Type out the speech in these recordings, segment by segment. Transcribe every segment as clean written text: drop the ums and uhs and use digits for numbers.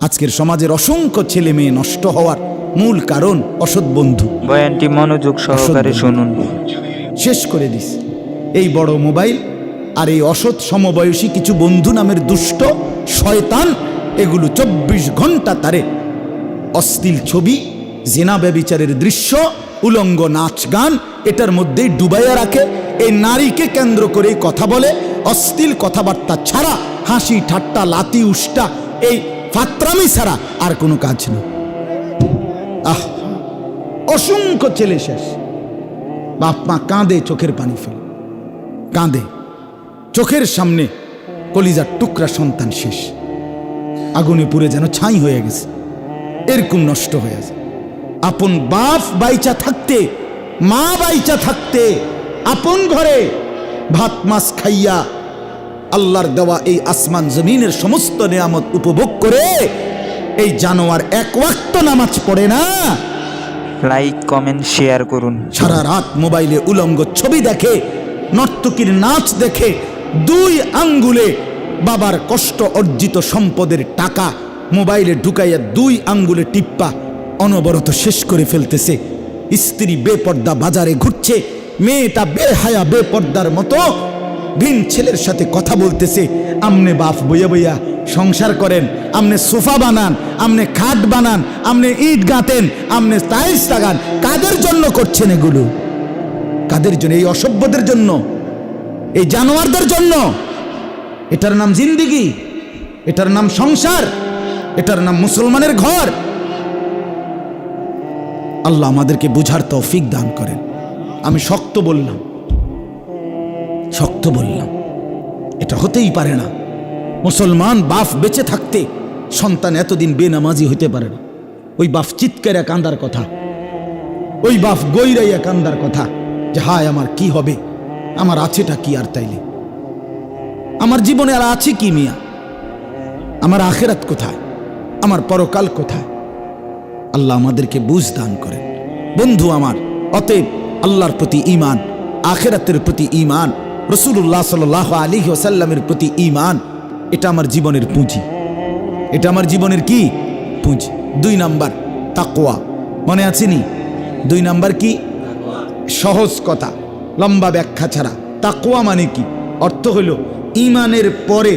আজকের সমাজের অসংখ্য ছেলে মেয়ে নষ্ট হওয়ার মূল কারণ অসৎ বন্ধু। বয়ানটি মনোযোগ সহকারে শুনুন। শেষ করে দিস এই বড় মোবাইল আর এই অসৎ সমবয়সী কিছু বন্ধু নামের দুষ্ট শয়তান, এগুলো 24 ঘন্টা তারে অশ্লীল ছবি, জিনা ব্যভিচারের দৃশ্য, উলঙ্গ নাচ গান এটার মধ্যেই ডুবাইয়া রাখে। এই নারীকে কেন্দ্র করেই কথা বলে, অশ্লীল কথাবার্তা ছাড়া, হাসি ঠাট্টা লাতি উষ্টা, এই ফাত্রামি ছাড়া আর কোনো কাজ নেই। অসংখ্য ছেলে শেষ। বাপ মা কাঁদে, চোখের পানি ফেলে কাঁদে, চোখের সামনে কলিজার টুকরা সন্তান শেষ, আগুনে পুড়ে যেন ছাই হয়ে গেছে, এরকম নষ্ট হয়ে আছে। আপন বাপ বাইচা থাকতে, মা বাইচা থাকতে, আপন ঘরে ভাত মাছ খাইয়া আল্লাহর দেওয়া এই আসমান জমিনের সমস্ত নিয়ামত উপভোগ করে এই জানোয়ার এক ওয়াক্ত নামাজ পড়ে না, লাইক কমেন্ট শেয়ার করুন। সারা রাত মোবাইলে উলঙ্গ ছবি দেখে, নর্তকীর নাচ দেখে, 2 আঙ্গুলে বাবার কষ্ট অর্জিত সম্পদের টাকা মোবাইলে ঢুকাইয়া 2 আঙ্গুলে টিপ্পা অনবরত শেষ করে ফেলতেছে। স্ত্রী বেপর্দা বাজারে ঘুরছে, মেয়েটা বেহায়া বেপর্দার মতো ভিন ছেলের সাথে কথা বলতেছে। আমনে বাপ বইয়া বইয়া সংসার করেন, আমনে সোফা বানান, আমনে খাট বানান, আমনে ইট গাঁতেন, আমনে টাইলস লাগান, কাদের জন্য করছেন এগুলো? কাদের জন্য? এই অসভ্যদের জন্য, এই জানোয়ারদের জন্য। এটার নাম জিন্দিগি, এটার নাম সংসার, এটার নাম মুসলমানের ঘর। আল্লাহ আমাদেরকে বুঝার তৌফিক দান করেন। আমি শক্ত বললাম, শক্ত বললাম, এটা হতেই পারে না। মুসলমান বাপ বেঁচে থাকতে সন্তান এতদিন বেনামাজি হইতে পারে না। ওই বাপ চিৎকারে কান্দার কথা, ওই বাপ গৈরাইয়া কান্দার কথা যে হায় আমার কি হবে, আমার আছেটা কি? আর তাইলে আমার জীবনে আর আছে কি মিয়া? আমার আখেরাত কোথায়? আমার পরকাল কোথায়? আল্লাহ আমাদেরকে বুঝ দান করেন। বন্ধু আমার, অতএব আল্লাহর প্রতি ঈমান, আখেরাতের প্রতি ঈমান, রাসূলুল্লাহ সাল্লাল্লাহু আলাইহি ওয়াসাল্লামের প্রতি ঈমান, এটা আমার জীবনের পুঁজি। এটা আমার জীবনের কি পুঁজি? 2 নাম্বার তাকওয়া। মনে আছে নি? 2 নাম্বার কি? সহজ কথা, লম্বা ব্যাখ্যা ছাড়া। তাকওয়া মানে কি? অর্থ হলো ঈমানের পরে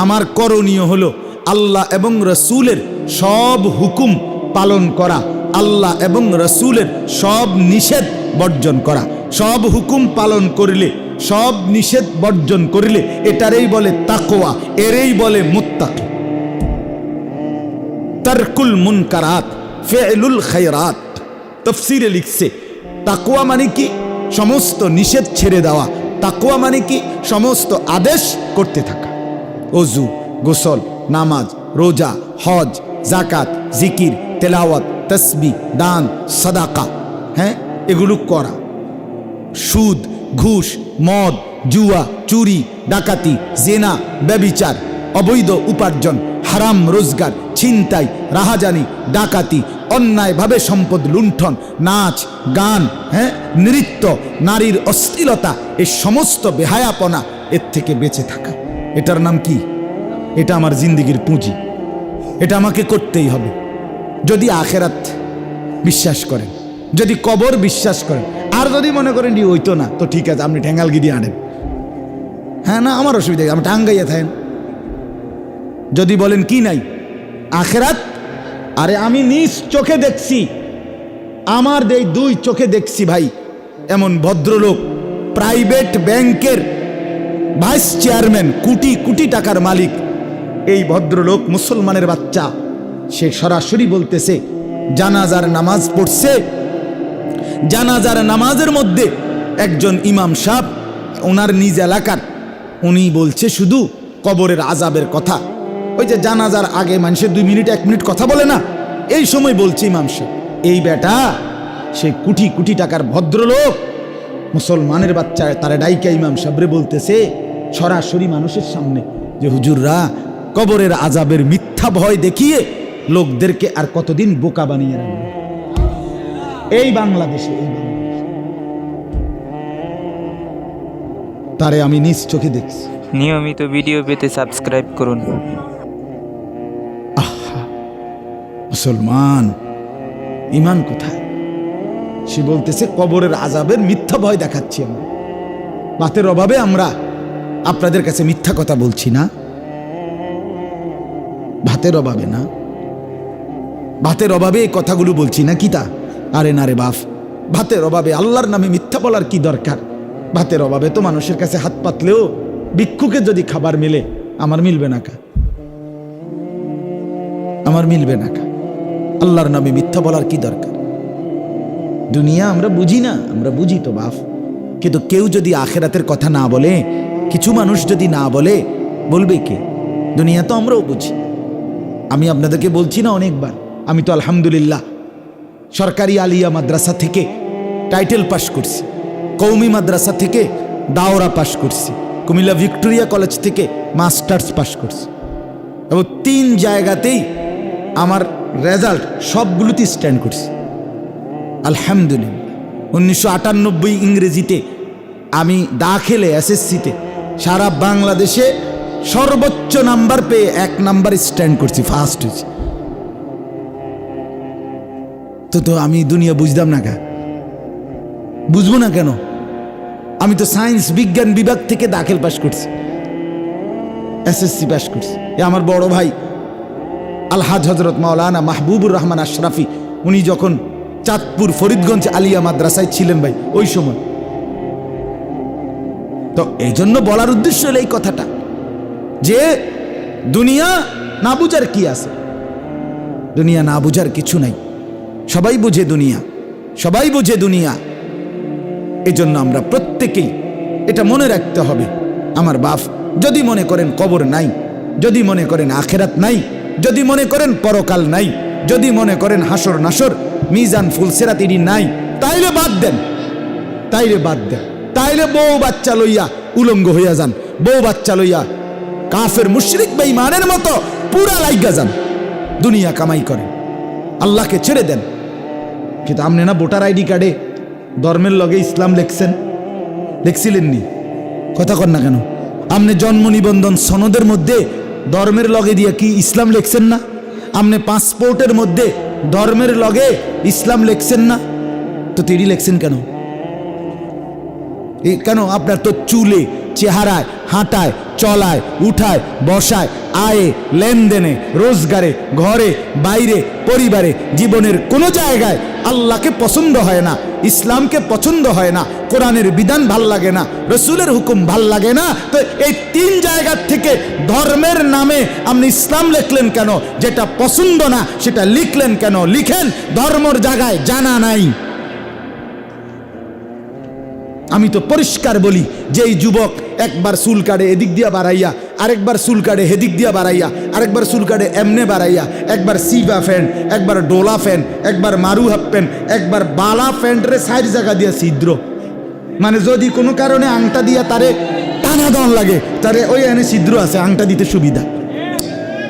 আমার করণীয় হলো আল্লাহ এবং রাসূলের সব হুকুম পালন করা, আল্লাহ এবং রাসূলের সব নিষেধ বর্জন করা। সব হুকুম পালন করলে, সব নিষেধ বর্জন করলে এটারই বলে তাকওয়া, এরই বলে মুত্তাকি। তারকুল মুনকারাত ফি'লুল খায়রাত। তাফসীরে লিখছে তাকওয়া মানে কি? সমস্ত নিষেধ ছেড়ে দেওয়া। তাকওয়া মানে কি? সমস্ত আদেশ করতে থাকা। ওযু, গোসল, নামাজ, রোজা, হজ, যাকাত, জিকির, তেলাওয়াত, তাসবিহ, দান, সাদাকা, হ্যাঁ, এগুলো করা। সুদ, ঘুষ, মদ, জুয়া, চুরি, ডাকাতি, জিনা, ব্যভিচার, অবৈধ উপার্জন, হারাম রোজগার, ছিনতাই, রাহাজানি, ডাকাতি, অন্যায়ভাবে সম্পদ লুণ্ঠন, নাচ গান, হ্যাঁ, নৃত্য, নারীর অশ্লীলতা, এই সমস্ত বেহায়াপনা, এর থেকে বেঁচে থাকা। এটার নাম কি? এটা আমার জিন্দিগির পুঁজি। এটা আমাকে করতেই হবে। যদি আখেরাত বিশ্বাস করেন, যদি কবর বিশ্বাস করেন, আর যদি মনে করেন হইতো না, তো ঠিক আছে, আপনি ঠ্যাঙ্গাল গিয়ে আনেন। হ্যাঁ, না আমার অসুবিধা, আমি টাঙ্গাইয়া থাকেন। যদি বলেন কি নাই আখেরাত, আরে আমি নিজ চোখে দেখছি, আমার 2 চোখে দেখছি ভাই। এমন ভদ্রলোক, প্রাইভেট ব্যাংকের ভাইস চেয়ারম্যান, কোটি কোটি টাকার মালিক, এই ভদ্রলোক মুসলমানের বাচ্চা, সে সরাসরি বলতেছে জানাজার নামাজ পড়ছে, জানাজার নামাজের মধ্যে একজন ইমাম সাহেব, ওনার নিজ এলাকার, উনি বলছে শুধু কবরের আযাবের কথা। ওই যে জানাজার আগে মানুষের 2 মিনিট 1 মিনিট কথা বলে না, এই সময় বলছে ইমাম সাহেব। এই বেটা সে কোটি কোটি টাকার ভদ্রলোক, মুসলমানের বাচ্চা, তারা ডাইকা ইমাম সাহেবরে বলতেছে সরাসরি মানুষের সামনে যে হুজুররা কবরের আযাবের মিথ্যা ভয় দেখিয়ে লোকদেরকে আর কতদিন বোকা বানিয়ে রাখবে। এই বাংলাদেশে, এই বাংলাদেশে তারে আমি নিজ চোখে দেখছি। নিয়মিত ভিডিও পেতে সাবস্ক্রাইব করুন। মুসলমান, ইমান কোথায়? সে বলতেছে কবরের আযাবের মিথ্যা ভয় দেখাচ্ছি আমরা। ভাতের অভাবে আমরা আপনাদের কাছে মিথ্যা কথা বলছি না, ভাতের অভাবে না, ভাতের অভাবে এই কথাগুলো বলছি না। কি তা? আরে না রে বাপ, ভাতের অভাবে আল্লাহর নামে মিথ্যা বলার কি দরকার? ভাতের অভাবে তো মানুষের কাছে হাত পাতলেও ভিক্ষুকে যদি খাবার মিলে, আমার মিলবে না কা? আমার মিলবে না কা? আল্লাহর নামে মিথ্যা বলার কি দরকার? দুনিয়া আমরা বুঝি না, আমরা বুঝি তো বাপ, কিন্তু কেউ যদি আখেরাতের কথা না বলে, কিছু মানুষ যদি না বলে, বলবে কে? দুনিয়া তো আমরাও বুঝি। আমি আপনাদেরকে বলছি না অনেকবার, আমি তো আলহামদুলিল্লাহ সরকারি আলিয়া মাদ্রাসা থেকে টাইটেল পাশ করছি, কৌমি মাদ্রাসা থেকে দাওরা পাশ করছি, কুমিল্লা ভিক্টোরিয়া কলেজ থেকে মাস্টার্স পাশ করছি, এবং 3 জায়গাতেই আমার রেজাল্ট সবগুলোতে স্ট্যান্ড করছি আলহামদুলিল্লাহ। 1998 ইংরেজিতে আমি দাখিলে এসএসসিতে সারা বাংলাদেশে সর্বোচ্চ নাম্বার পেয়ে 1 নাম্বার স্ট্যান্ড করছি, ফার্স্ট হয়েছি। তো আমি দুনিয়া বুঝতাম না কা? বুঝবো না কেন? আমি তো সায়েন্স বিজ্ঞান বিভাগ থেকে দাখিল পাশ করছি, এসএসসি পাশ করছি। আমার বড় ভাই আলহাজ হজরত মাওলানা মাহবুবুর রহমান আশরাফি, উনি যখন চাঁদপুর ফরিদগঞ্জ আলিয়া মাদ্রাসায় ছিলেন ভাই, ওই সময় তো এই জন্য বলার উদ্দেশ্য হলো এই কথাটা, যে দুনিয়া না বুঝার কি আছে? দুনিয়া না বুঝার কিছু নাই, সবাই বুঝে দুনিয়া, সবাই বুঝে দুনিয়া। এজন্য আমরা প্রত্যেকেই এটা মনে রাখতে হবে। আমার বাপ, যদি মনে করেন কবর নাই, যদি মনে করেন আখেরাত নাই, যদি মনে করেন পরকাল নাই, যদি মনে করেন হাসর নাসর মিজান ফুলসেরাত ইডি নাই, তাইলে বাদ দেন, তাইলে বাদ দেন। তাইলে বউ বাচ্চা লইয়া উলঙ্গ হইয়া যান, বউ বাচ্চা লইয়া কাফের মুশরিক বেঈমানের মতো পুরা লাইগা যান, দুনিয়া কামাই করেন, আল্লাহকে ছেড়ে দেন। কিন্তু আপনি না ভোটার আইডি কার্ডে ধর্মের লগে ইসলাম লেখছেন, লেখছিলেননি? কথা কন না কেন? আপনি জন্ম নিবন্ধন সনদের মধ্যে ধর্মের লগে দিয়ে কি ইসলাম লেখছেন না? আপনি পাসপোর্টের মধ্যে ধর্মের লগে ইসলাম লেখছেন না? তো তিরি লেখছেন কেন? কেন? আপনার তো চুলে, চেহারায়, হাঁটায়, চলায়, উঠায়, বসায়, আয়ে, লেনদেনে, রোজগারে, ঘরে, বাইরে, পরিবারে, জীবনের কোনো জায়গায় আল্লাহকে পছন্দ হয় না, ইসলামকে পছন্দ হয় না, কোরআনের বিধান ভাল লাগে না, রসুলের হুকুম ভাল লাগে না। তো এই 3 জায়গার থেকে ধর্মের নামে আপনি ইসলাম লিখলেন কেন? যেটা পছন্দ না সেটা লিখলেন কেন? লিখেন ধর্মর জায়গায় জানা নাই। আমি তো পরিষ্কার বলি যে এই যুবক একবার চুল কাটে এদিক দিয়া বাড়াইয়া, আরেকবার চুল কাটে হেদিক দিয়া বাড়াইয়া, আরেকবার চুল কাটে এমনে বাড়াইয়া, একবার সিবা প্যান্ট, একবার ডোলা প্যান্ট, একবার মারু হাফ প্যান্ট, একবার বালা প্যান্টরে 4 জায়গা দিয়া ছিদ্র। মানে যদি কোনো কারণে আংটা দিয়া তারে টানা দন লাগে, তারে ওই এনে ছিদ্র আছে, আংটা দিতে সুবিধা।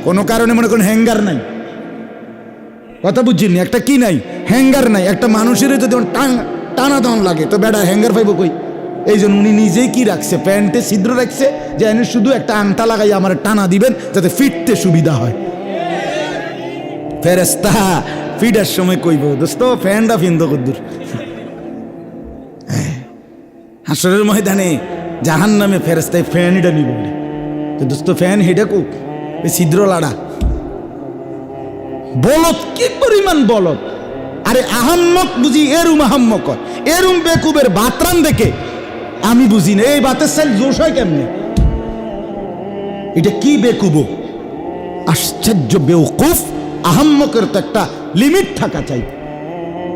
কোনো কারণে মনে করেন হ্যাঙ্গার নাই, কথা বুঝছেন? একটা কি নাই? হ্যাঙ্গার নাই। একটা মানুষের যদি টানা দন লাগে তো বেটা হ্যাঙ্গার পাইব কই? এই জন্য উনি নিজেই কি রাখছে, প্যান্টে ছিদ্র রাখছে, যে এনে শুধু একটা আংটা লাগাই আমার টানা দিবেন যাতে ফিটতে সুবিধা হয়। ফেরেস্তা ফিটার সময় কইব, দোস্ত ফ্যানটা ফিন্দো কদ্দুর। হাসরের ময়দানে জাহান্নামে ফেরেস্তায় ফ্যান এটা নিব, তো দোস্ত ফ্যান হেটা কুক এই ছিদ্র লাড়া। বলত কি পরিমাণ বলত! আরে আহাম্মক বুঝি এরুম আহাম্মক, এরুম বেকুবের বাতরান দেখে আমি বুঝি না এই বাতের সাইল জোশ হয় কেমনে? এটা কি বেকুব, আশ্চর্য বেউকুফ! আহাম্মকের তো একটা লিমিট থাকা চাই,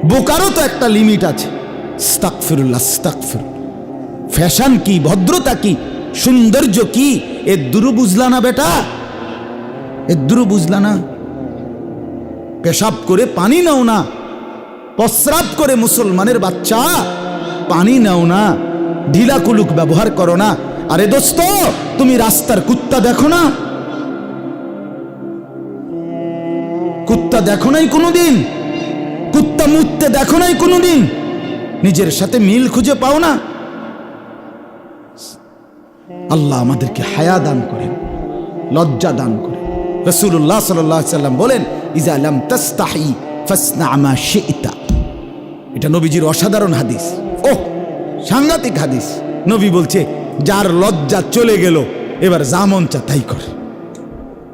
বোকারও তো একটা লিমিট আছে। আস্তাগফিরুল্লাহ, আস্তাগফিরুল্লাহ। ফ্যাশন কি, ভদ্রতা কি, সৌন্দর্য কি, এর দূর বুঝলা না বেটা, এর দূর বুঝলা না? পেশাব করে পানি নাও না, প্রস্রাব করে মুসলমানের বাচ্চা পানি নাও না, ঢিলা কুলুক ব্যবহার করো না। আরে দোস্ত, তুমি রাস্তার কুত্তা দেখো না? কুত্তা দেখো নাই কোনোদিন? কুত্তা মুততে দেখো নাই কোনোদিন? নিজের সাথে মিল খুঁজে পাও না? আল্লাহ আমাদেরকে হায়া দান করেন, লজ্জা দান করেন। রাসূলুল্লাহ সাল্লাল্লাহু আলাইহি ওয়াসাল্লাম বলেন, ইজা লাম তাস্তাহি ফাসনা মা শি'তা। এটা নবীজির অসাধারণ হাদিস। ওহ, সাংঘাতিক হাদিস। নবী বলছে, যার লজ্জা চলে গেল এবার যা মন চা তাই কর।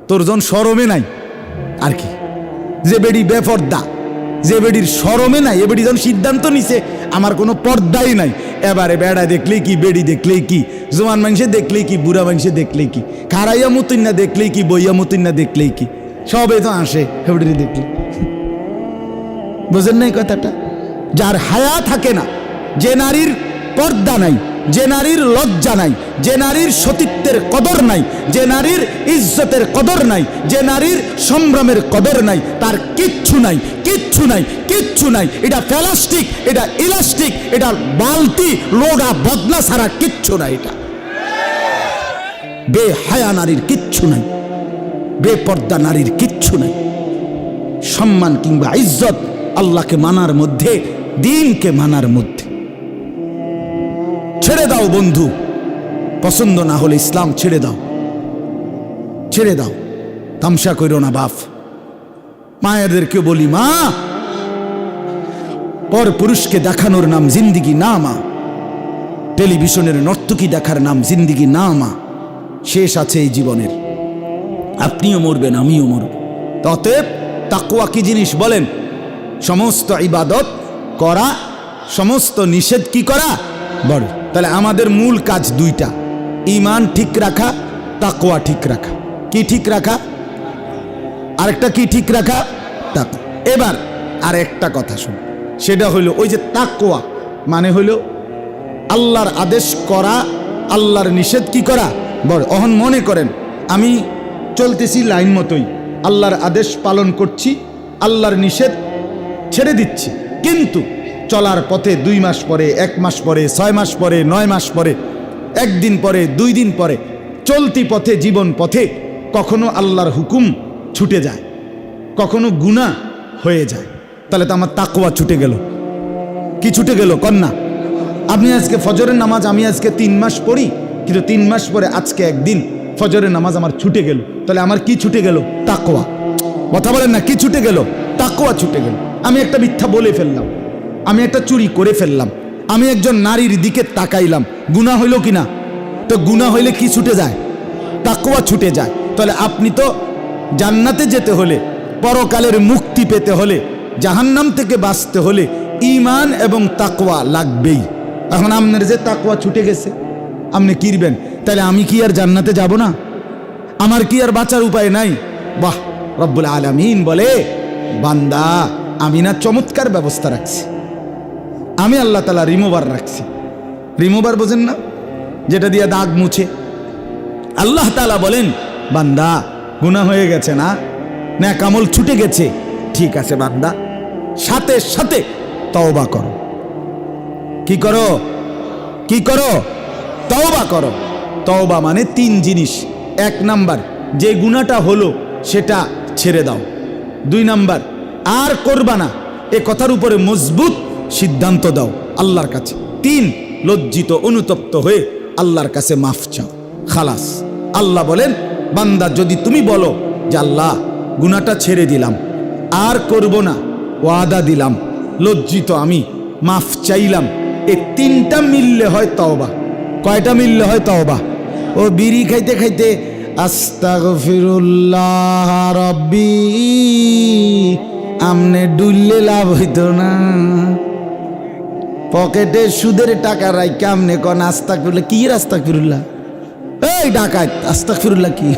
তোর জন শরমে নাই আর কি। যে বেড়ি বেপর্দা, যে বেড়ির শরমে নাই, এ বেড়ি যখন সিদ্ধান্ত নিছে আমার কোনো পর্দাই নাই, এবারে বেড়া দেখলেই কি, বেড়ি দেখলেই কি, জোয়ান মানুষে দেখলেই কি, বুড়া মানুষে দেখলেই কি, খারাইয়া মতুন না দেখলেই কি, বইয়া মতুন না দেখলেই কি, সবে তো আসে হেবড়ি দেখলে। বুঝেন নাই কথাটা? যার হায়া থাকে না, যে নারীর পর্দা নাই, যে নারীর লজ্জা নাই, যে নারীর সতীত্বের কদর নাই, যে নারীর ইজ্জতের কদর নাই, যে নারীর সংগ্রামের কদর নাই, তার কিচ্ছু নাই, কিচ্ছু নাই, কিচ্ছু নাই। এটা প্লাস্টিক, এটা ইলাস্টিক, এটা বালতি লোডা বদলা ছাড়া কিচ্ছু নাই। এটা বেহায়া নারীর কিচ্ছু নাই, বেপর্দা নারীর কিচ্ছু নাই। সম্মান কিংবা ইজ্জত আল্লাহকে মানার মধ্যে, দ্বীনকে মানার মধ্যে। ছেড়ে দাও বন্ধু, পছন্দ না হলে ইসলাম ছেড়ে দাও, ছেড়ে দাও, তামসা করো না বাপ। মায়েদেরকে বলি, মা, পর পুরুষকে দেখানোর নাম জিন্দিগি না মা। টেলিভিশনের নর্তকী দেখার নাম জিন্দিগি না মা। শেষ আছে এই জীবনের, আপনিও মরবেন, আমিও মরব। অতএব তাকওয়া কি জিনিস বলেন? সমস্ত ইবাদত করা, সমস্ত নিষেধ কি করা? বড়। তাহলে আমাদের মূল কাজ দুইটা, ঈমান ঠিক রাখা, তাকওয়া ঠিক রাখা। কি ঠিক রাখা? আরেকটা কি ঠিক রাখা? তাকওয়া। এবার আর একটা কথা শুন, সেটা হইল ওই যে তাকওয়া মানে হইল আল্লাহর আদেশ করা, আল্লাহর নিষেধ কি করা? বড়। অহন মনে করেন আমি চলতেছি লাইন মতোই, আল্লাহর আদেশ পালন করছি, আল্লাহর নিষেধ ছেড়ে দিচ্ছি, কিন্তু চলার পথে 2 মাস পরে, 1 মাস পরে, 6 মাস পরে, 9 মাস পরে, 1 দিন পরে, 2 দিন পরে, চলতি পথে, জীবন পথে কখনো আল্লাহর হুকুম ছুটে যায়, কখনো গুনাহ হয়ে যায়। তাহলে তো আমার তাকওয়া ছুটে গেল। কি ছুটে গেল কন্যা? আপনি আজকে ফজরের নামাজ আমি আজকে 3 মাস পড়ি, কিন্তু 3 মাস পরে আজকে একদিন ফজরের নামাজ আমার ছুটে গেল। তাহলে আমার কি ছুটে গেল? তাকওয়া। কথা বলেন না, কি ছুটে গেল? তাকওয়া ছুটে গেল। আমি একটা মিথ্যা বলে ফেললাম, আমি একটা চুরি করে ফেললাম, আমি একজন নারীর দিকে তাকাইলাম, গুনাহ হইল কিনা? তো গুনাহ হইলে কি ছুটে যায়? তাকওয়া ছুটে যায়। তাহলে আপনি তো জান্নাতে যেতে হলে, পরকালের মুক্তি পেতে হলে, জাহান্নাম থেকে বাঁচতে হলে ঈমান এবং তাকওয়া লাগবেই। এখন আপনার যে তাকওয়া ছুটে গেছে, আপনি কিরবেন? তাহলে আমি কি আর জান্নাতে যাব না? আমার কি আর বাঁচার উপায় নাই? বাহ, রব্বুল আলামিন বলে, বান্দা আমি না চমৎকার ব্যবস্থা রাখছি। আমি আল্লাহ তাআলা রিমুভার রাখছি। রিমুভার বোঝেন না? যেটা দিয়ে দাগ মুছে। আল্লাহ তাআলা বলেন, বান্দা গুনাহ হয়ে গেছে না, নেক আমল ছুটে গেছে, ঠিক আছে বান্দা, সাথে সাথে তওবা করো। কি করো? কি করো? তওবা করো। তওবা মানে 3 জিনিস। 1 নাম্বার, যে গুনাহটা হলো সেটা ছেড়ে দাও। 2 নাম্বার, আর করবা না, এ কথার উপরে মজবুত সিদ্ধান্ত দাও আল্লাহর কাছে। 3, লজ্জিত অনুতপ্ত হয়ে আল্লাহর কাছে মাফ চাও। খালাস। আল্লাহ বলেন, বান্দা যদি তুমি বলো যে আল্লাহ গুনাহটা ছেড়ে দিলাম, আর করব না, ওয়াদা দিলাম, লজ্জিত আমি, মাফ চাইলাম, এই 3টা মিললে হয় তওবা। কয়টা মিললে হয় তওবা? ও বিড়ি খাইতে খাইতে আস্তাগফিরুল্লাহ রাব্বি, আমনে ডুললে লাভ হইতো না। পকেটে সুদের টাকা রাইখা আমনে কোন আস্তাগফিরুল্লাহ? কি আস্তাগফিরুল্লাহ? এই ডাকাত, আস্তাগফিরুল্লাহ কি?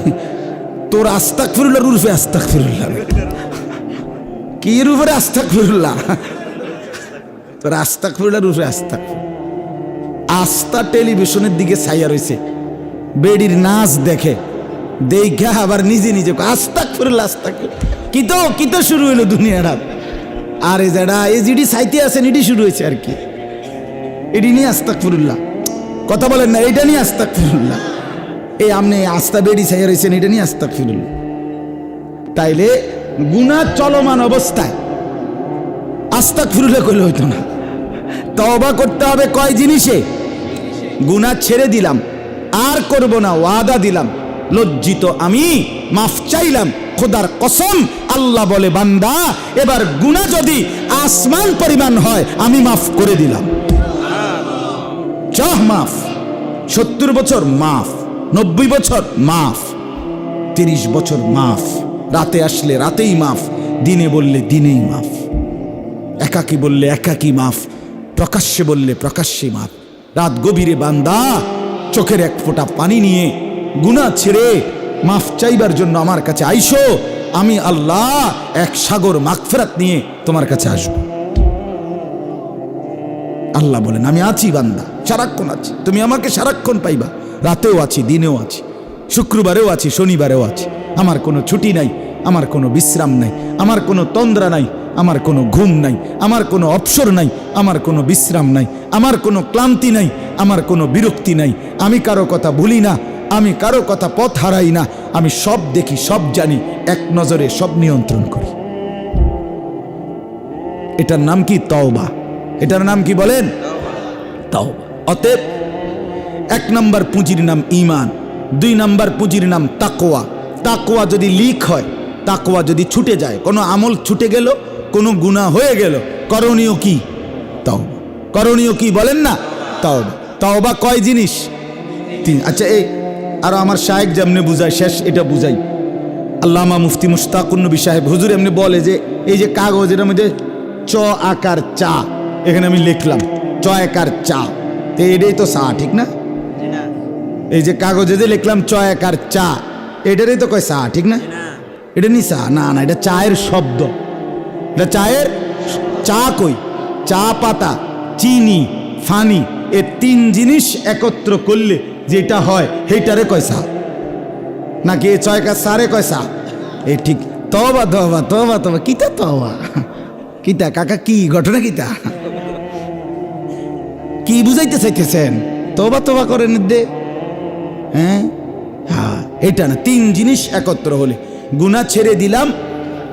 তোর আস্তাগফিরুল্লাহর উরফে আস্তাগফিরুল্লাহ। কি রূপে আস্তাগফিরুল্লাহ? তোর আস্তাগফিরুল্লাহর উরফে আস্তাগফিরুল্লাহ। আস্তা টেলিভিশনের দিকে ছাইয়া রইছে, বেডির নাচ দেখে, দেখা আবার নিজে নিজে আস্তাগফিরুল্লাহ, আস্তাগফিরুল্লাহ। কি তো শুরু হইলো দুনিয়াটা। আরে যারা এই জিডি সাইতে আছেন, এটি শুরু হয়েছে আর কি। এটি নিয়ে আস্তাগফিরুল্লাহ, কথা বলেন না, এটা নিয়ে আস্তাগফিরুল্লাহ। এই আপনি আস্তা বেডি ছাইয়া রয়েছেন, এটা নিয়ে আস্তাগফিরুল্লাহ। তাইলে গুনাহ চলমান অবস্থায় আস্তাগফিরুল্লাহ কইলে হইতো না। তওবা করতে হবে কয় জিনিসে? গুনাহ ছেড়ে দিলাম, আর করব না, ওয়াদা দিলাম, লজ্জিত আমি, মাফ চাইলাম, খোদার কসম আল্লাহ বলে বান্দা এবার গুনাহ যদি আসমান পরিমাণ হয় আমি মাফ করে দিলাম। চাহ মাফ, 70 বছর মাফ, 90 বছর মাফ, 30 বছর মাফ, রাতে আসলে রাতেই মাফ, দিনে বললে দিনেই মাফ, একাকী বললে একাকী মাফ, প্রকাশ্যে বললে প্রকাশ্যে মাফ। রাত গভীরে বান্দা চোখের এক ফোঁটা পানি নিয়ে গুনাহ ছেড়ে মাফ চাইবার জন্য আমার কাছে আইসো, আমি আল্লাহ এক সাগর মাগফিরাত নিয়ে তোমার কাছে আসব। আল্লাহ বলেন আমি আছি বান্দা, সারাক্ষণ আছি, তুমি আমাকে সারাক্ষণ পাইবা, রাতেও আছি, দিনেও আছি, শুক্রবারেও আছি, শনিবারেও আছি। আমার কোনো ছুটি নাই, আমার কোনো বিশ্রাম নাই, আমার কোনো তন্দ্রা নাই, আমার কোনো ঘুম নাই, আমার কোনো অবসর নাই, আমার কোনো বিশ্রাম নাই, আমার কোনো ক্লান্তি নাই, আমার কোনো বিরক্তি নাই। আমি কারো কথা ভুলি না, আমি কারো কথা পথ হারাই না, আমি সব দেখি, সব জানি, এক নজরে সব নিয়ন্ত্রণ করি। এটার নাম কি? তওবা। এটার নাম কি বলেন? তওবা। অতএব 1 নম্বর পুঁজির নাম ঈমান, 2 নম্বর পুঁজির নাম তাকওয়া। তাকওয়া যদি লিক হয়, তাকওয়া যদি ছুটে যায়, কোনো আমল ছুটে গেল, কোনো গুনাহ হয়ে গেল, করণীয় কি? তওবা। করণীয় কি বলেন না? তওবা। তওবা কয় জিনিস? 3। আচ্ছা, এই আর আমার শায়েখ যেমনি বুঝায়, শেষ এটা বুঝাই। আল্লামা মুফতি মুশতাকুন নবী সাহেব হুজুর এমনি বলে যে এই যে কাগজের মধ্যে চ আকার চা, এখানে আমি লিখলাম চ আকার চা, তো এটাই তো চা, ঠিক না? এই যে কাগজে যে লিখলাম চ আকার চা, এটারই তো কয় চা, ঠিক না? এটা নি চা, না না, এটা চায়ের শব্দ, এটা চায়ের চা কই, চা পাতা, চিনি, ফানি, এই 3 জিনিস একত্র করলে যেটা হয় সেইটারে কয় চা, নাকি এই চয়কা সারে কয় চা? এই ঠিক। তওবা তওবা তওবা তওবা, কিতা তওবা, কিতা কাকা, কি ঘটনা, কিতা কি বুঝাইতে চাইতেছেন? তওবা তওবা করেন দে, হ্যাঁ হ্যাঁ, এটা না, 3 জিনিস একত্র হলে গুনাহ ছেড়ে দিলাম,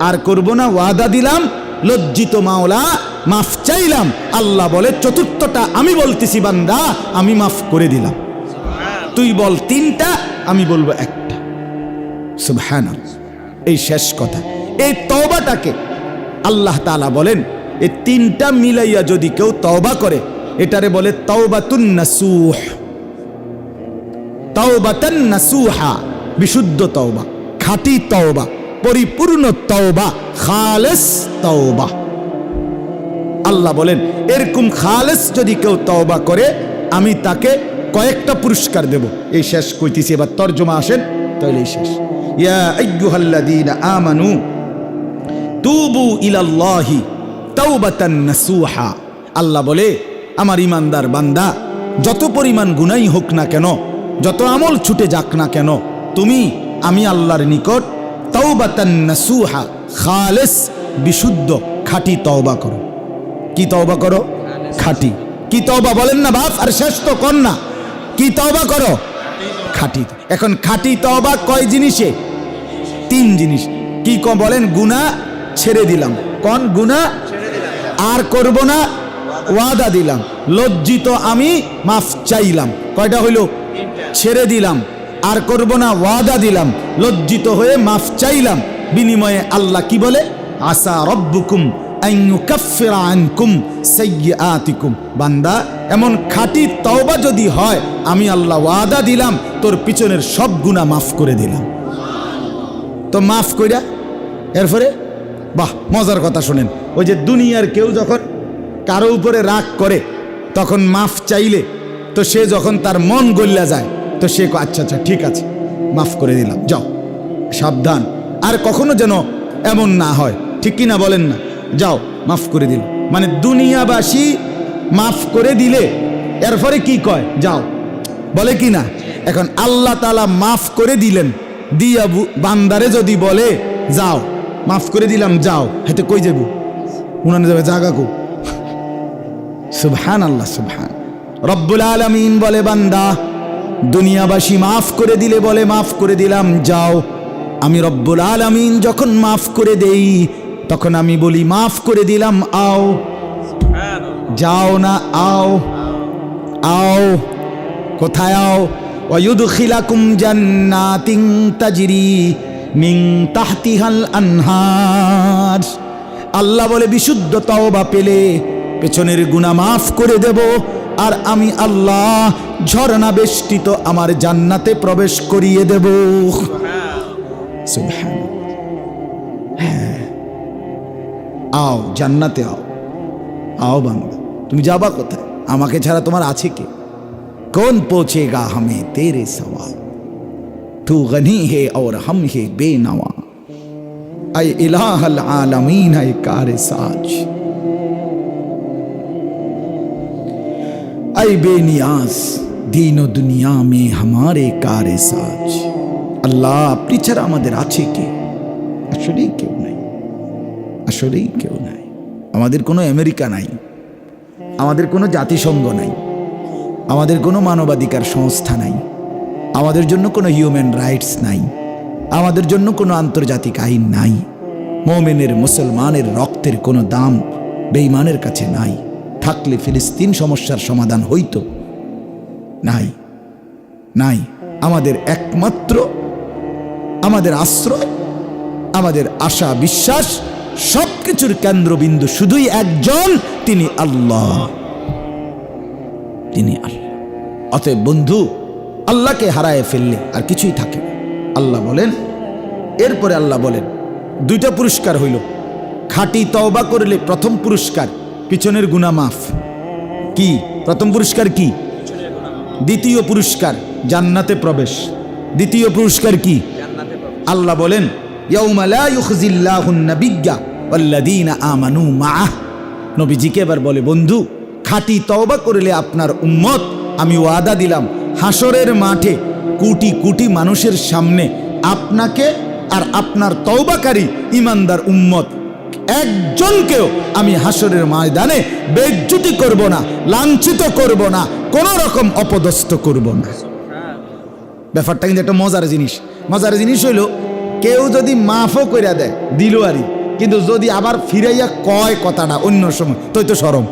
আর করব না, ওয়াদা দিলাম, লজ্জিত মাওলা, মাফ চাইলাম। আল্লাহ বলে চতুর্থটা আমি বলতেছি বান্দা আমি মাফ করে দিলাম। তুই বল 3টা, আমি বলবো 1টা। সুবহানাল্লাহ। এই শেষ কথা। এই তওবাটাকে আল্লাহ তাআলা বলেন এই 3টা মিলাইয়া যদি কেউ তওবা করে, এটারে বলে তাওবাতুন নাসুহ। তাওবাতান নাসুহা, বিশুদ্ধ তওবা, খাঁটি তওবা, পরিপূর্ণ তওবা, খালেস তওবা। আল্লাহ বলেন এরকম খালেস যদি কেউ তওবা করে, আমি তাকে কয়েকটা পুরস্কার দেব। এই শেষ কইতেছি, এবার তরজমা আসেন, তাহলে এই শেষ। ইয়া আইয়ুহাল্লাযীনা আমানু তুবু ইলাল্লাহি তাওবাতান নাসুহা। আল্লাহ বলে আমার ইমানদার বান্দা, যত পরিমাণ গুনাহই হোক না কেন, যত আমল ছুটে যাক না কেন, তুমি আমি আল্লাহর নিকট তাওবাতান নাসুহা, খালেস, বিশুদ্ধ, খাঁটি তওবা করো। কি তওবা করো? খাঁটি। কি তওবা বলেন না বাপ? আর শেষ তো কর না, কি তওবা করো? খাঁটি। এখন খাঁটি তওবা কয় জিনিসে? 3 জিনিস। কি বলেন? গুনাহ ছেড়ে দিলাম, কোন গুনাহ আর করব না, ওয়াদা দিলাম, লজ্জিত আমি মাফ চাইলাম, কয়টা হইল? ছেড়ে দিলাম, আর করব না, ওয়াদা দিলাম, লজ্জিত হয়ে মাফ চাইলাম। বিনিময়ে আল্লাহ কি বলে? আসা রব্বুকুম আন ইউকাফিরা আনকুম সাইয়্যাতিকুম। বান্দা এমন খাঁটি তওবা যদি হয়, আমি আল্লাহ ওয়াদা দিলাম তোর পিছনের সব গুনাহ মাফ করে দিলাম। তো মাফ কইরা এরপরে বাহ, মজার কথা শুনেন। ওই যে দুনিয়ার কেউ যখন কারো উপরে রাগ করে, তখন মাফ চাইলে তো সে যখন তার মন গল্লা যায়, তো সে আচ্ছা আচ্ছা ঠিক আছে মাফ করে দিলাম, যাও, সাবধান আর কখনো যেন এমন না হয়, ঠিক কি না বলেন না? যাও মাফ করে দিল, মানে দুনিয়াবাসী মাফ করে দিলে এরপরে কি কয়? যাও, বলে কি না? এখন আল্লাহ তাআলা মাফ করে দিলেন, দিয়া বান্দারে যদি বলে যাও মাফ করে দিলাম, যাও, হেতে কই যাবো? উনানে যাবে জাগা কো। সুবহানাল্লাহ, সুবহান। রব্বুল আলামিন বলে বান্দা দুনিয়াবাসী মাফ করে দিলে বলে মাফ করে দিলাম, যাও। আমি রব্বুল আলামিন যখন মাফ করে দেই, তখন আমি বলি মাফ করে দিলাম, আও। যাও না, আও, আও। কোথায় আও? ওয়ায়ুদখিলাকুম জান্নাতিন তাজরি মিন তাহতিহাল আনহার। আল্লাহ বলে বিশুদ্ধ তওবা পেলে পেছনের গুনাহ মাফ করে দেব, আর আমি আল্লাহ ঝর্ণা বেষ্টিত আমার জান্নাতে প্রবেশ করিয়ে দেব। সুবহানাল্লাহ। হ্যাঁ, আও জান্নাতে আও, আও বান্দা। তুমি যাবা কোথায়? আমাকে ছাড়া তোমার আছে কে? कौन पहुंचेगा हमें तेरे सवा, तू गनी है और हम है बेनवा, ऐ इलाहल आलमीन है कार साज, ऐ बेनियाज दीन दुनिया में हमारे कार साज। আল্লাহ আপনি ছাড়া আমাদের আছে কে? আসলেই কেউ নাই, আসলেই কেউ নাই। আমাদের কোনো আমেরিকা নাই, আমাদের কোনো জাতিসংঘ নাই, আমাদের কোনো মানবাধিকার সংস্থা নাই, আমাদের জন্য কোনো হিউম্যান রাইটস নাই, আমাদের জন্য কোনো আন্তর্জাতিক আইন নাই। মুমিনের মুসলমানের রক্তের কোনো দাম বেঈমানের কাছে নাই। থাকলে ফিলিস্তিন সমস্যার সমাধান হইতো, নাই, নাই। আমাদের একমাত্র আমাদের আশ্রয়, আমাদের আশা বিশ্বাস, সবকিছুর কেন্দ্রবিন্দু শুধুই একজন, তিনি আল্লাহ, তিনি আল্লাহ। অতএব বন্ধু, আল্লাহকে হারায় ফেললে আর কিছুই থাকে না। আল্লাহ বলেন, এরপরে আল্লাহ বলেন দুইটা পুরস্কার হইল। খাঁটি তওবা করলে প্রথম পুরস্কার পিছনের গুনাহ মাফ। কি প্রথম পুরস্কার? কি দ্বিতীয় পুরস্কার? জান্নাতে প্রবেশ। দ্বিতীয় পুরস্কার কি? আল্লাহ বলেন, ইয়াউমা লা ইউখজিল্লাহুন নাবিয়্যা ওয়াল্লাযীনা আমানু মাআহ। নবীজিকে এবার বলে, বন্ধু খাঁটি তওবা করলে আপনার উম্মত, আমি ওয়াদা দিলাম হাসরের মাঠে কোটি কোটি মানুষের সামনে আপনাকে আর আপনার তওবাকারী ইমানদার উম্মত একজনকেও আমি হাসরের ময়দানে বেইজ্জতি করব না, লাঞ্ছিত করব না, কোনো রকম অপদস্থ করব না। ব্যাপারটা কিন্তু একটা মজার জিনিস। মজার জিনিস হইল, কেউ যদি মাফও কইরা দেয় দিল আরই, কিন্তু যদি আবার ফিরাইয়া কয় কথাটা অন্য সময়, তো তো শরম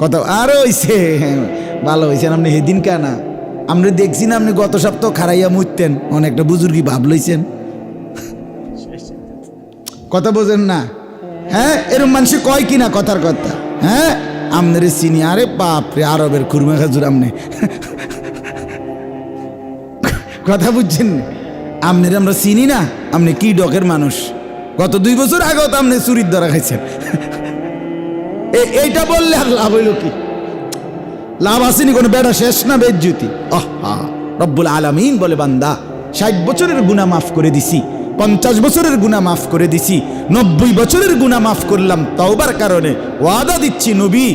কথা। আর হইছে ভালো হয়েছেন আপনি সেদিন কেনা, আমরা দেখছি না আপনি গত সপ্তাহ খারাইয়া মুইতেন, অনেকটা বুজুর্গি ভাব লইছেন, কথা বোঝেন না? হ্যাঁ, এরকম মানুষ কয় কিনা কথার কথা। হ্যাঁ, আমনের চিনি, আরে বাপরে আরবের খুরমা খাজুর আমনে, কথা বুঝছেন? আমনের আমরা চিনি না, আপনি কি ডকের মানুষ। গত 2 বছর আগেও তো আপনি চুরির ধরা খাইছেন। এইটা বললে আর লাভ হইল কি? লাভ আসেনি কোনো, বেড়া শেষ না বেজ্জুতি। রব্বুল আলামিন বলে, বান্দা 60 বছরের গুনাহ মাফ করে দিছি, 50 বছরের গুনাহ মাফ করে দিছি, 90 বছরের গুনাহ মাফ করলাম তওবার কারণে। ওয়াদা দিচ্ছি নবী,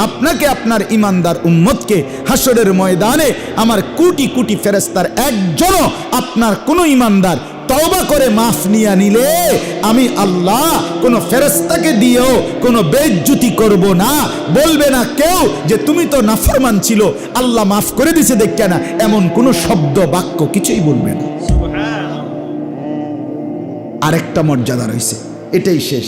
আপনাকে আপনার ইমানদার উম্মতকে হাসরের ময়দানে আমার কোটি কোটি ফেরেশতার একজনও আপনার কোনো ইমানদার তওবা করে মাফ নিয়ে নিলে আমি আল্লাহ কোনো ফেরেশতাকে দিয়েও কোনো বেইজ্জতি করব না। বলবে না কেউ যে তুমি তো নাফরমান ছিল, আল্লাহ মাফ করে দিছে দেখে না, এমন কোনো শব্দ বাক্য কিছুই বলবে না। আরেকটা মর্যাদা রয়েছে, এটাই শেষ।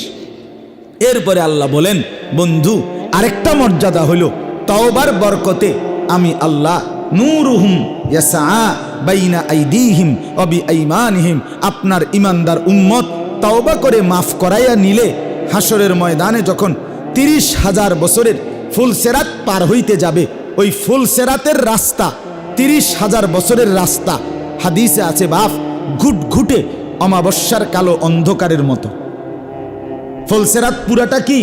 এরপরে আল্লাহ বলেন, বন্ধু আরেকটা মর্যাদা হলো তওবার বরকতে আমি আল্লাহ নূরুহুম ইয়াসআ বাইনা আইদিহিম ওয়া বিআইমানিহিম, আপনার ইমানদার উম্মত তওবা করে মাফ করাইয়া নিলে হাসরের ময়দানে যখন 30,000 বছরের ফুলসেরাত পার হইতে যাবে, ওই ফুলসেরাতের রাস্তা 30,000 বছরের রাস্তা। হাদিসে আছে বাপ, ঘুটঘুটে অমাবস্যার কালো অন্ধকারের মতো। ফুলসেরাত পুরাটা কি?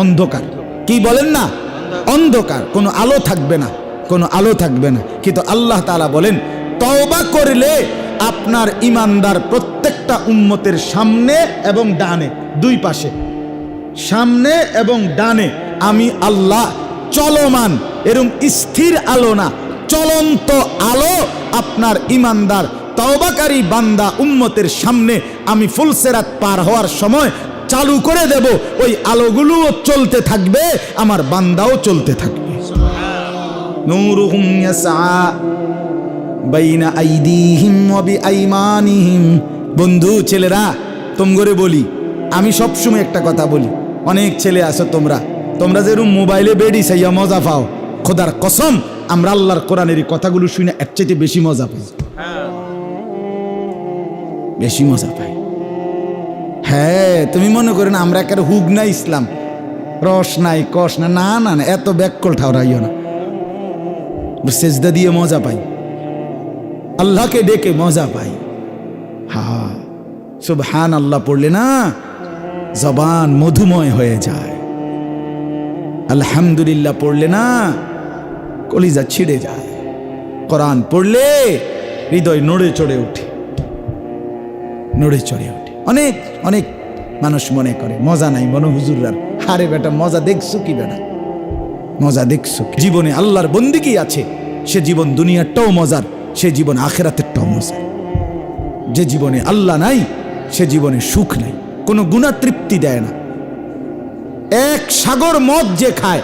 অন্ধকার। কি বলেন না? অন্ধকার, কোনো আলো থাকবে না, কোনো আলো থাকবে না। কিন্তু আল্লাহ তাআলা বলেন, তওবা করলে আপনার ইমানদার প্রত্যেকটা উম্মতের সামনে এবং ডানে, দুই পাশে, সামনে এবং ডানে আমি আল্লাহ চলমান, এরকম স্থির আলো না, চলন্ত আলো আপনার ইমানদার তওবাকারী বান্দা উম্মতের সামনে আমি ফুলসেরাত পার হওয়ার সময় চালু করে দেব। ওই আলোগুলোও চলতে থাকবে, আমার বান্দাও চলতে থাকবে। নূরুহুম ইয়াসআ বাইনা আইদিহিম ওয়া বিআইমানিহিম। বন্ধু ছেলেরা, তোমগরে বলি, আমি সবসময় একটা কথা বলি, অনেক ছেলে আছো তোমরা যেরকম মোবাইলে বেডি চাইয়া মজা পাও, খোদার কসম আমরা আল্লাহর কোরআনের এই কথাগুলো শুনে এর চাইতে বেশি মজা পাই। বেশি মজা পাই। হ্যাঁ, তুমি মনে করেন আমরা একের হুক না ইসলাম, রস নাই কষ না, না না না, এত ব্যাককল ঠাউরাইও না। সেজদা দিয়ে মজা পাই, আল্লাহকে ডেকে মজা পাই। হ্যাঁ, সুবহান আল্লাহ পড়লে না জবান মধুময় হয়ে যায়। আলহামদুলিল্লাহ পড়লে না কলিজা ছিঁড়ে যায়। কোরআন পড়লে হৃদয় নড়ে চড়ে ওঠে, নড়ে চড়ে ওঠে। অনেক অনেক মানুষ মনে করে মজা নাই মনে হুজুরার। হারে বেটা, মজা দেখছো কি বেটা? মজা দেখছো কি? জীবনে আল্লাহর বন্দিগি আছে, সে জীবন দুনিয়ারটাও মজার, সে জীবন আখেরাতেরটাও মজার। যে জীবনে আল্লাহ নাই সে জীবনে সুখ নাই, কোনো গুনাহ তৃপ্তি দেয় না। এক সাগর মদ যে খায়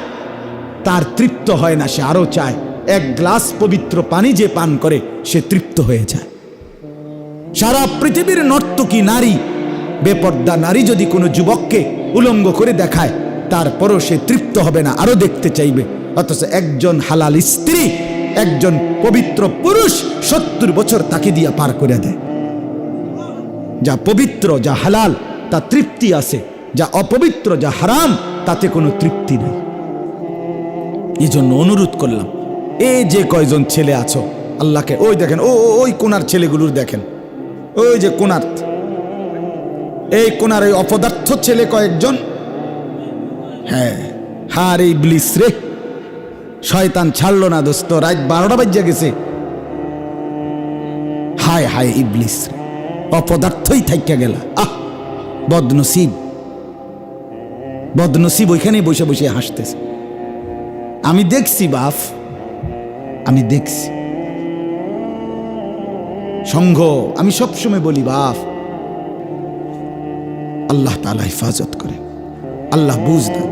তার তৃপ্ত হয় না, সে আরো চায়। এক গ্লাস পবিত্র পানি যে পান করে সে তৃপ্ত হয়ে যায়। সারা পৃথিবীর নর্তকী নারী, বেপর্দা নারী যদি কোনো যুবককে উলঙ্গ করে দেখায় তারপরও সে তৃপ্ত হবে না, আরো দেখতে চাইবে। অথচ একজন হালাল স্ত্রী, একজন পবিত্র পুরুষ 70 বছর তাকে দিয়া পার করে দেয়। যা পবিত্র, যা হালাল, তা তৃপ্তি আছে, যা অপবিত্র, যা হারাম, তাতে কোনো তৃপ্তি নেই। এই জন্য অনুরোধ করলাম, এই যে কয়জন ছেলে আছো আল্লাহকে, ওই দেখেন ওই কোনার ছেলেগুলোর দেখেন, ওই যে কোনার, এই কোনার ওই অপদার্থ ছেলে কয়েকজন। হ্যাঁ, হার ইবলিস রে, শয়তান ছাড়লো না দোস্ত, রাত 12টা বাজে গেছে। হায় হায় ইবলিস রে, অপদার্থই থাইকা গেলা। আহ, বদনসিব, বদনসিব ওইখানেই বসে বসে হাসতেছে। আমি দেখছি বাপ, আমি দেখছি সংঘ। আমি সবসময় বলি বাপ, আল্লাহ তাআলা হেফাজত করে, আল্লাহ বুঝ দেন।